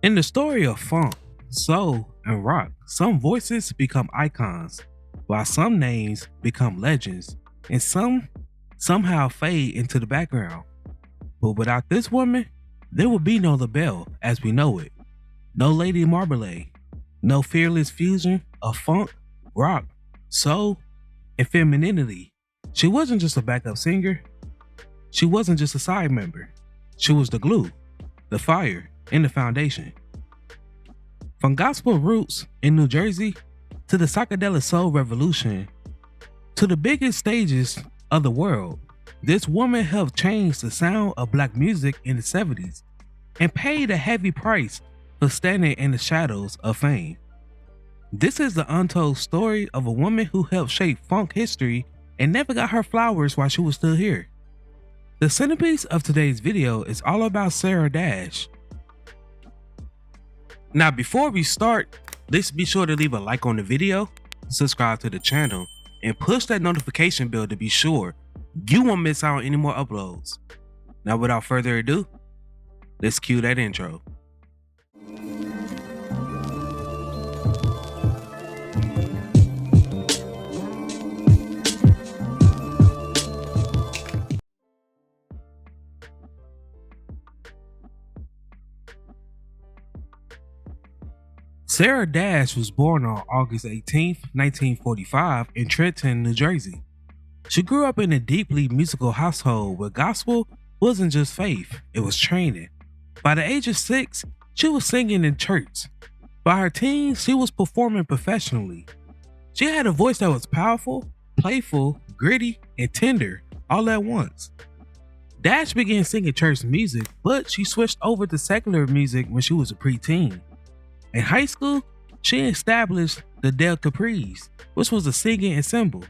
In the story of funk, soul, and rock, some voices become icons, while some names become legends, and some somehow fade into the background. But without this woman, there would be no LaBelle as we know it, no Lady Marmalade, no fearless fusion of funk, rock, soul, and femininity. She wasn't just a backup singer, she wasn't just a side member, she was the glue, the fire, and the foundation. From gospel roots in New Jersey to the psychedelic soul revolution to the biggest stages of the world, this woman helped change the sound of black music in the 70s and paid a heavy price for standing in the shadows of fame. This is the untold story of a woman who helped shape funk history and never got her flowers while she was still here. The centerpiece of today's video is all about Sarah Dash. Now before we start, let's be sure to leave a like on the video, subscribe to the channel, and push that notification bell to be sure you won't miss out on any more uploads. Now without further ado, let's cue that intro. Sarah Dash was born on August 18, 1945 in Trenton, New Jersey. She grew up in a deeply musical household where gospel wasn't just faith, it was training. By the age of 6, she was singing in church. By her teens, she was performing professionally. She had a voice that was powerful, playful, gritty, and tender all at once. Dash began singing church music, but she switched over to secular music when she was a preteen. In high school, she established the Del Capris, which was a singing ensemble.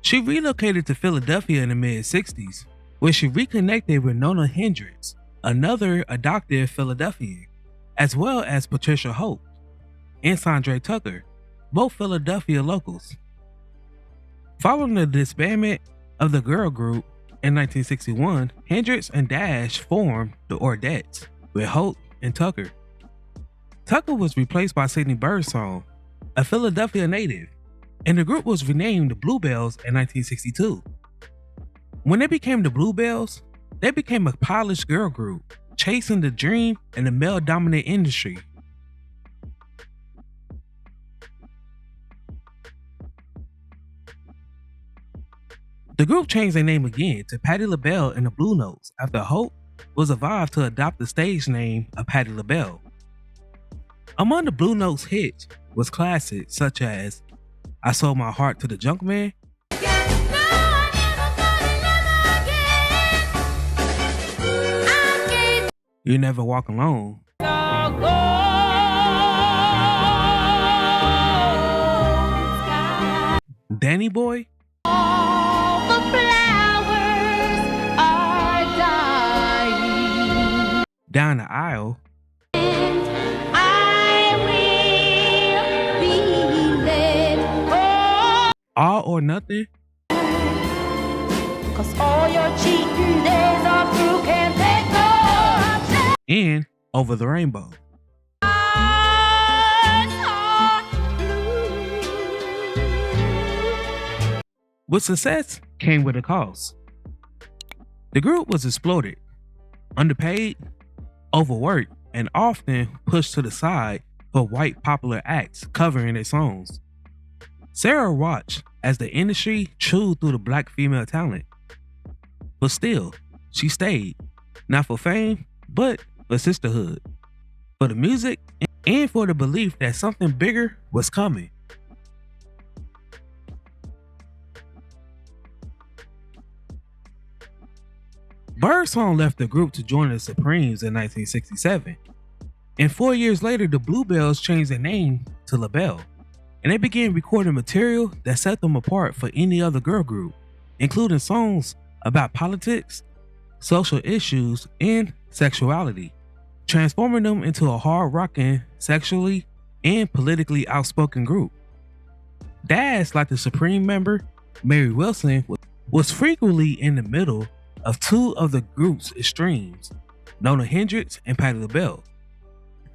She relocated to Philadelphia in the mid-60s, where she reconnected with Nona Hendryx, another adopted Philadelphian, as well as Patricia Hope and Sandre Tucker, both Philadelphia locals. Following the disbandment of the girl group in 1961, Hendryx and Dash formed the Ordettes with Hope and Tucker. Tucker was replaced by Sidney Birdsong, a Philadelphia native, and the group was renamed the Bluebells in 1962. When they became the Bluebells, they became a polished girl group, chasing the dream in the male-dominant industry. The group changed their name again to Patti LaBelle and the Blue Notes after Hope was revived to adopt the stage name of Patti LaBelle. Among the Blue Notes hits was classics such as I Sold My Heart to the Junkman, You Never Walk Alone, Danny Boy, All the flowers are dying. Down the Aisle, All or Nothing, Cause all your cheating days are through, can't take no more. and Over the Rainbow. With success came with a cost. The group was exploited, underpaid, overworked, and often pushed to the side for white popular acts covering their songs. Sarah watched as the industry chewed through the black female talent. But still, she stayed, not for fame, but for sisterhood, for the music, and for the belief that something bigger was coming. Birdsong left the group to join the Supremes in 1967, and 4 years later the Bluebells changed their name to LaBelle, and they began recording material that set them apart for any other girl group, including songs about politics, social issues, and sexuality, transforming them into a hard-rocking, sexually and politically outspoken group. Dash, like the Supreme member, Mary Wilson, was frequently in the middle of two of the group's extremes, Nona Hendryx and Patti LaBelle.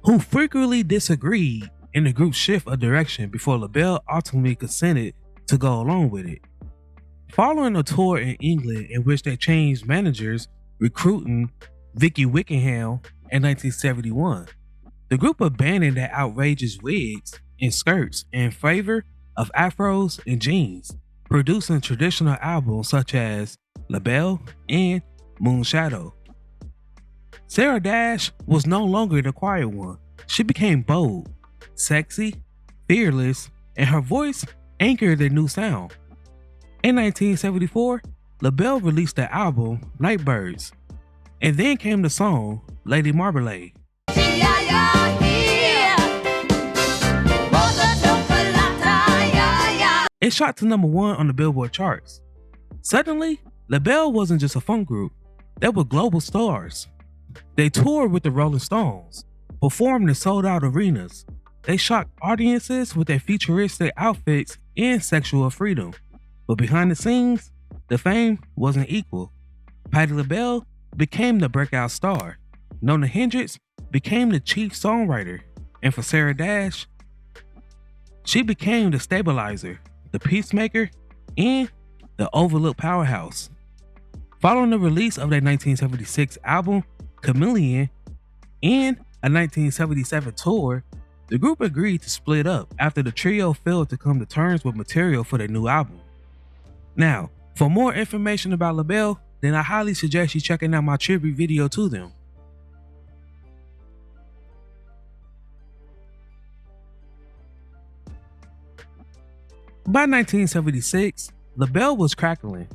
who frequently disagreed, and the group shift a direction before LaBelle ultimately consented to go along with it. Following a tour in England in which they changed managers, recruiting Vicky Wickham in 1971, the group abandoned their outrageous wigs and skirts in favor of afros and jeans, producing traditional albums such as LaBelle and Moonshadow. Sarah Dash was no longer the quiet one. She became bold, sexy, fearless, and her voice anchored the new sound. In 1974, LaBelle released the album Nightbirds, and then came the song Lady Marmalade. It shot to number 1 on the Billboard charts. Suddenly, LaBelle wasn't just a funk group, they were global stars. They toured with the Rolling Stones, performed in sold-out arenas. They shocked audiences with their futuristic outfits and sexual freedom. But behind the scenes, the fame wasn't equal. Patti LaBelle became the breakout star. Nona Hendryx became the chief songwriter. And for Sarah Dash, she became the stabilizer, the peacemaker, and the overlooked powerhouse. Following the release of their 1976 album, Chameleon, and a 1977 tour, the group agreed to split up after the trio failed to come to terms with material for their new album. Now, for more information about LaBelle, then I highly suggest you checking out my tribute video to them. By 1976, LaBelle was crackling.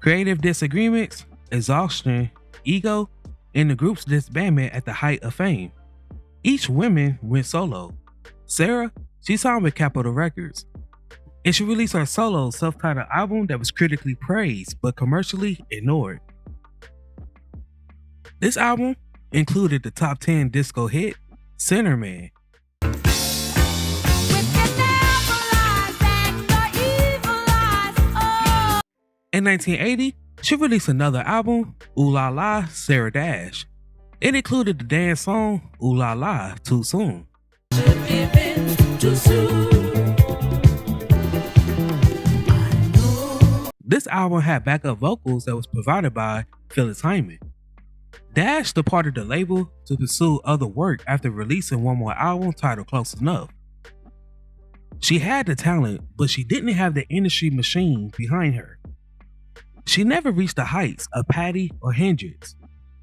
Creative disagreements, exhaustion, ego, and the group's disbandment at the height of fame. Each woman went solo. Sarah, she signed with Capitol Records, and she released her solo self-titled album that was critically praised but commercially ignored. This album included the top 10 disco hit, Sinner Man. In 1980, she released another album, Ooh La La, Sarah Dash. It included the dance song, Ooh La La, Too Soon. This album had backup vocals that was provided by Phyllis Hyman. Dash departed the label to pursue other work after releasing one more album titled Close Enough. She had the talent, but she didn't have the industry machine behind her. She never reached the heights of Patti or Hendrix,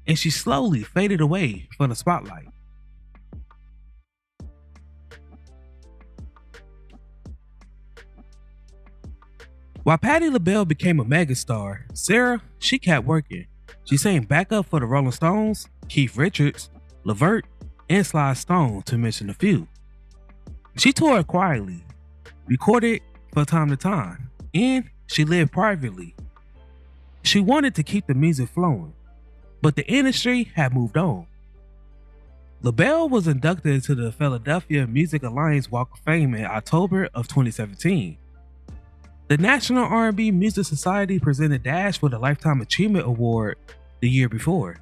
and she slowly faded away from the spotlight. While Patti LaBelle became a megastar, Sarah, she kept working. She sang backup for the Rolling Stones, Keith Richards, Levert, and Sly Stone, to mention a few. She toured quietly, recorded from time to time, and she lived privately. She wanted to keep the music flowing, but the industry had moved on. LaBelle was inducted into the Philadelphia Music Alliance Walk of Fame in October of 2017. The National R&B Music Society presented Dash with a Lifetime Achievement Award the year before.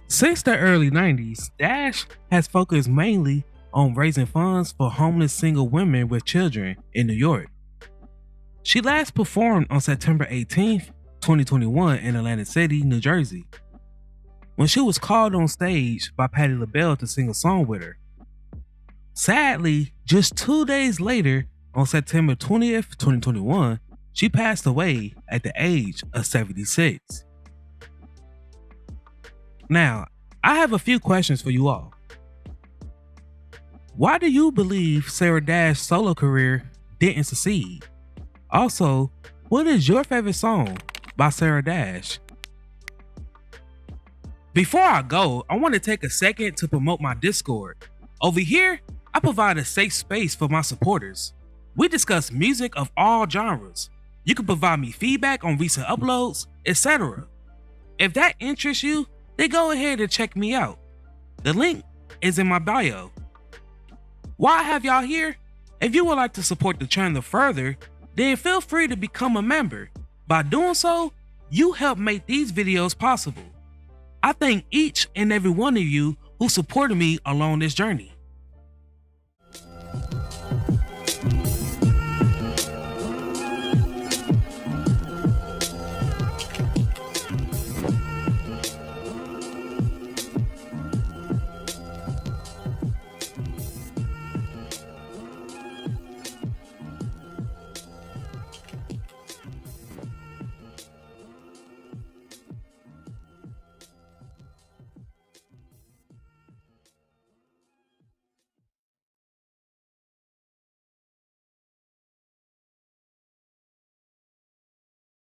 Since the early 90s, Dash has focused mainly on raising funds for homeless single women with children in New York. She last performed on September 18th, 2021 in Atlantic City, New Jersey, when she was called on stage by Patti LaBelle to sing a song with her. Sadly, just 2 days later, on September 20th, 2021, she passed away at the age of 76. Now, I have a few questions for you all. Why do you believe Sarah Dash's solo career didn't succeed? Also, what is your favorite song by Sarah Dash? Before I go, I want to take a second to promote my Discord. Over here, I provide a safe space for my supporters. We discuss music of all genres. You can provide me feedback on recent uploads, etc. If that interests you, then go ahead and check me out. The link is in my bio. While I have y'all here, if you would like to support the channel further, then feel free to become a member. By doing so, you help make these videos possible. I thank each and every one of you who supported me along this journey.